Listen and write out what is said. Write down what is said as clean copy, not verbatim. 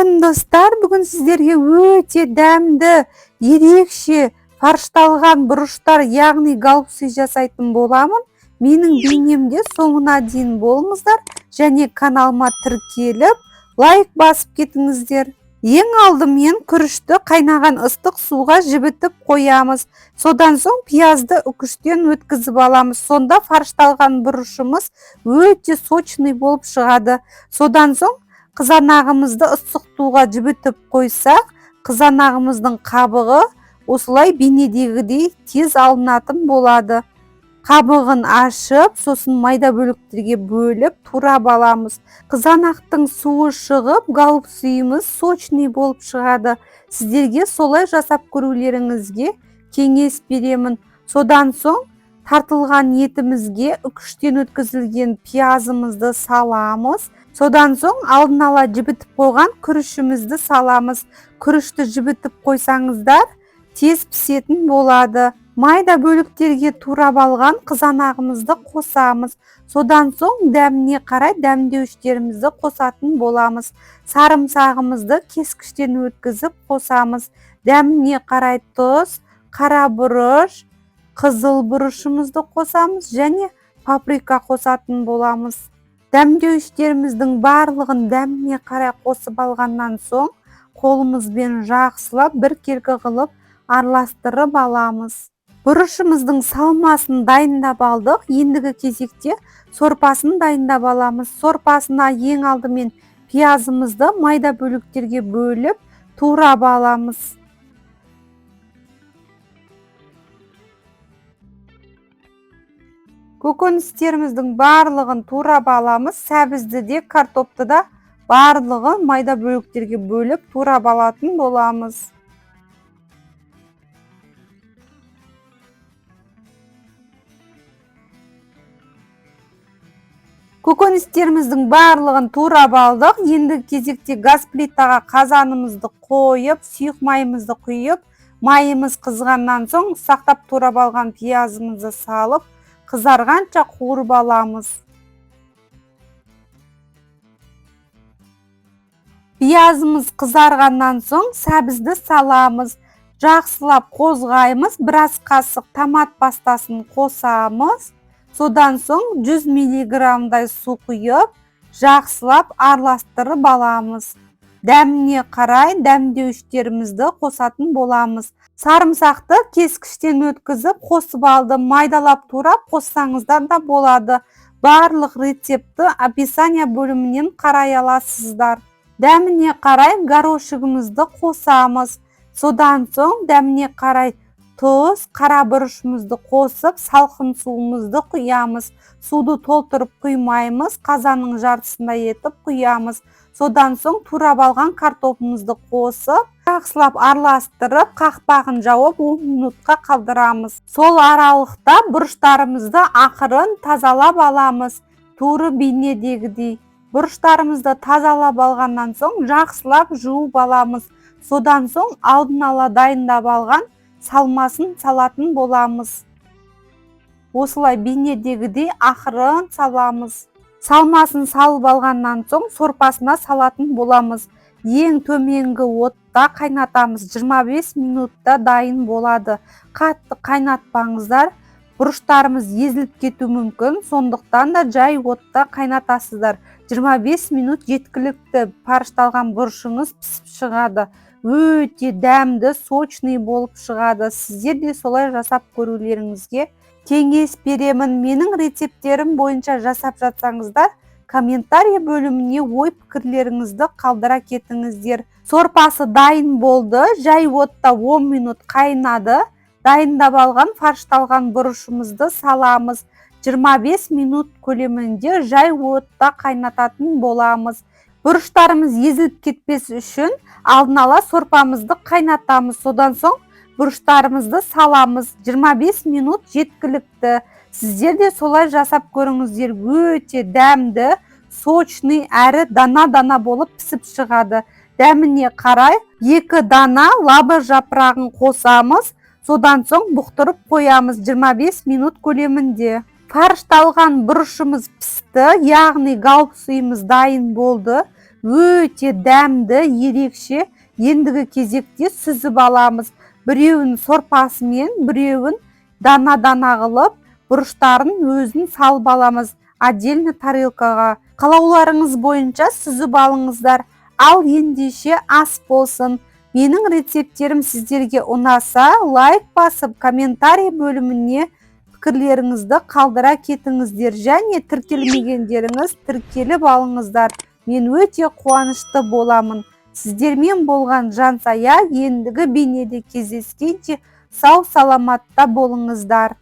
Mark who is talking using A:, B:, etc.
A: Шалқын достар, бүгін сіздерге өте дәмді, ерекше фаршталған бұрыштар, яғни галбусы жасайтын боламын. Менің бейнемде соңына дейін болыңыздар және каналыма тіркеліп, лайк басып кетіңіздер. Ең алдымен күрішті қайнаған ыстық суға жібітіп қоямыз. Содан соң пиязды үкіштен өткізіп аламыз. Сонда фаршталған бұрышымыз өте сочный болып шығады. Содан соң қызанағымызды ыстық суға жібітіп қойсақ, қызанағымыздың қабығы осылай бейнедегідей тез алынатын болады. Қабығын ашып, сосын майда бөліктерге бөліп турап аламыз. Қызанақтың суы шығып, галбусымыз сочный болып шығады. Сіздерге солай жасап көрулеріңізге кеңес беремін. Содан соң тартылған етімізге үкіштен өткізілген пиязымызды саламыз. Содан соң алдын ала жібітіп қойған күрішімізді саламыз. Күрішті жібітіп қойсаңыздар, тез пісетін болады. Майда бөліктерге турап алған қызанағымызды қосамыз. Содан соң дәміне қарай дәмдеуіштерімізді қосатын боламыз. Сарымсағымызды кескіштен өткізіп қосамыз. Дәміне қарай тұз, қара бұрыш, қызыл бұрышымызды қосамыз және паприка қосатын боламыз. Дәмдеуіштеріміздің барлығын дәміне қарай қосып алғаннан соң, қолымызбен жақсылап біркелкі қылып араластырып аламыз. Бұрышымыздың салмасын дайындап алдық. Ендігі кезекте сорпасын дайындап аламыз. Сорпасына ең алдымен пиязымызды майда бөліктерге бөліп турап аламыз. Көкөністеріміздің барлығын турап аламыз. Сәбізді де, картопты да барлығын майда бөліктерге бөліп турап алатын боламыз. Көкөністеріміздің барлығын турап алдық. Енді кезекте газ плитаға қазанымызды қойып, сұйық майымызды құйып, майымыз қызғаннан соң сақтап турап алған пиязымызды салып, қызарғанша қуырып аламыз. Пиязымыз қызарғаннан соң сәбізді саламыз. Жақсылап қозғаймыз. Біраз қасық томат пастасын қосамыз. Содан соң 100 мг су құйып, жақсылап араластырып аламыз. Дәміне қарай дәмдеуіштерімізді қосатын боламыз. Сарымсақты кескіштен өткізіп қосып алдым. Майдалап турап қоссаңыздар да болады. Барлық рецепті описание бөлімінен қарай аласыздар. Дәміне қарай горошығымызды қосамыз. Содан соң дәміне қарай тұз, қара бұрышымызды қосып, салқын суымызды құямыз. Суды толтырып құймаймыз, қазанның жартысындай етіп құямыз. Содан соң турап алған картопымызды қосып, жақсылап араластырып, қақпағын жауып 10 минутқа қалдырамыз. Сол аралықта бұрыштарымызды ақырын тазалап аламыз, туры бейнедегідей. Бұрыштарымызды тазалап алғаннан соң жақсылап жуып аламыз. Содан соң алдын ала дайындап алған салмасын салатын боламыз. Осылай бейнедегідей ақырын саламыз. Салмасын салып алғаннан соң сорпасына салатын боламыз. Ең төменгі отта қайнатамыз. 25 минутта дайын болады. Қатты қайнатпаңыздар. Бұрыштарымыз езіліп кету мүмкін. Сондықтан да жай отта қайнатасыздар. 25 минут жеткілікті. Фаршталған бұрышыңыз пісіп шығады. Өте дәмді, сочный болып шығады. Сіздер де солай жасап көрулеріңізге кеңес беремін. Менің рецептерім бойынша жасап жатсаңыздар, комментарий бөліміне ой пікірлеріңізді қалдыра кетіңіздер. Сорпасы дайын болды. Жай отта 10 минут қайнады. Дайындап алған фаршталған бұрышымызды саламыз. 25 минут көлемінде жай отта қайнататын боламыз. Бұрыштарымыз езіліп кетпес үшін алдын ала сорпамызды қайнатамыз. Содан соң бұрыштарымызды саламыз. 25 минут жеткілікті. Сіздер де солай жасап көріңіздер. Өте дәмді, сочный әрі дана-дана болып пісіп шығады. Дәміне қарай 2 дана лаба жапырағын қосамыз. Содан соң бұқтырып қоямыз 25 минут көлемінде. Фаршталған бұрышымыз пісті, яғни галбусымыз дайын болды. өте дәмді, ерекше. Ендігі кезекте сүзіп аламыз. Біреуін сорпасымен, біреуін дана-дана қылып, бұрыштарын өзін салып аламыз отдельно тарелкаға. Қалауларыңыз бойынша сүзіп алыңыздар. Ал ендеше ас болсын. Менің рецептерім сіздерге ұнаса, лайк басып, комментарий бөліміне пікірлеріңізді қалдыра кетіңіздер. Және тіркелмегендеріңіз тіркеліп алыңыздар. Мен өте қуанышты боламын. Сіздермен болған Жансая ендігі бейнеде кездескенше сау саламатта болыңыздар.